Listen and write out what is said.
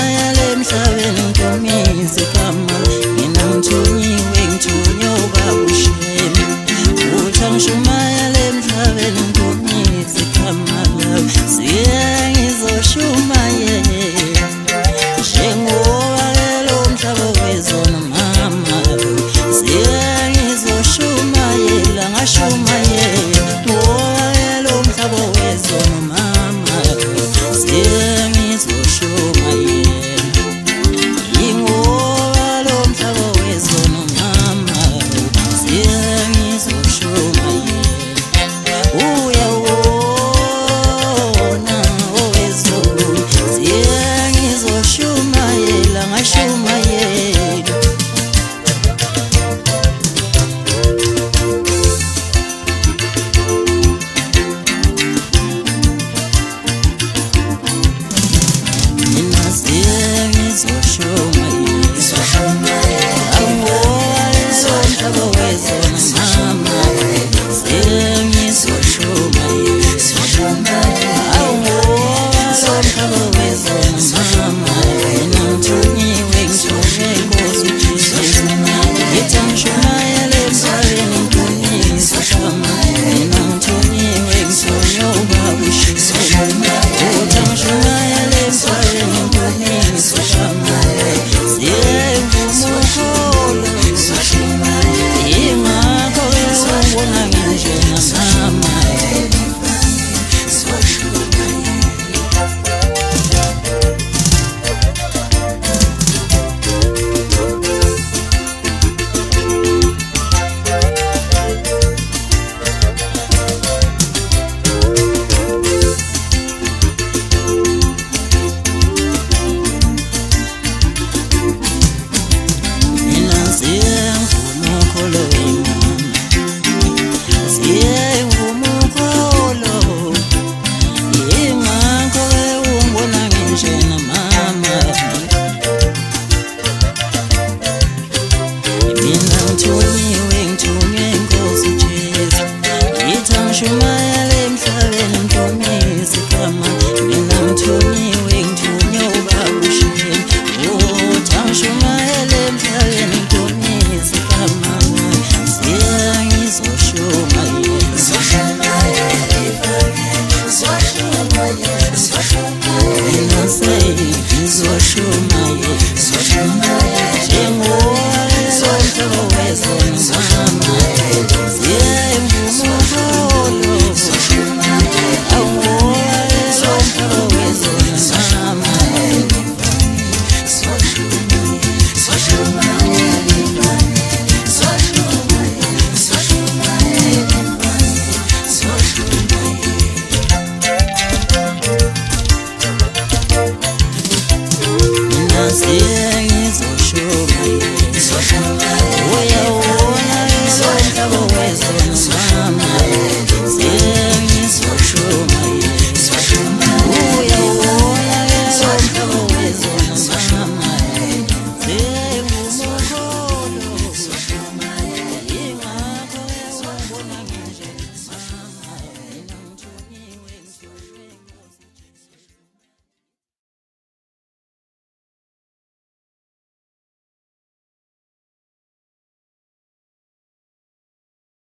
shumayele emhlabeni nkomise igama mina ngithunyiwe ngithunywe ubabushem uthi angishumayele emhlabeni nkomise igama lawo siye ngizoshumayela njengoba lo mhlaba wezona mama siye ngizoshumayela ngashumayela ngoba lo mhlaba wezona mama siye ngizoshumayela ingoba lo mhlaba wezona mama siye ngizoshumayela uyawona owezulu siye ngizoshumayela ngashumayela mina siye ngizoshumayela angoba lo mhlaba wezona mama siye ngizoshumayela angoba lo mhlaba wezona mama mina ngithunyiwe ngithunywe Nkosi uJesu ngithi angishumayele emhlabeni nkomise igama mina ngithunyiwe ngithunywe ubabushem uthi angishumayele emhlabeni nkomise igama siye ngumkholo ingakho-ke ungibona nginjengamama mina siye ngumkholo siye ngumkholo ingakho-ke ungibona nginjengamama mina ngithunyiwe ngithunywe Nkosi uJesu ngithi angishumayele emhlabeni nkomise igama mina ngithunyiwe ngithunywe ubabushem uthi angishumayele emhlabeni nkomise igama siye ngizoshumayela mina sengizoshumayela njengoba lo mhlaba wezona mama siye ngumkholo angoba lo mhlaba wezona mama mina siye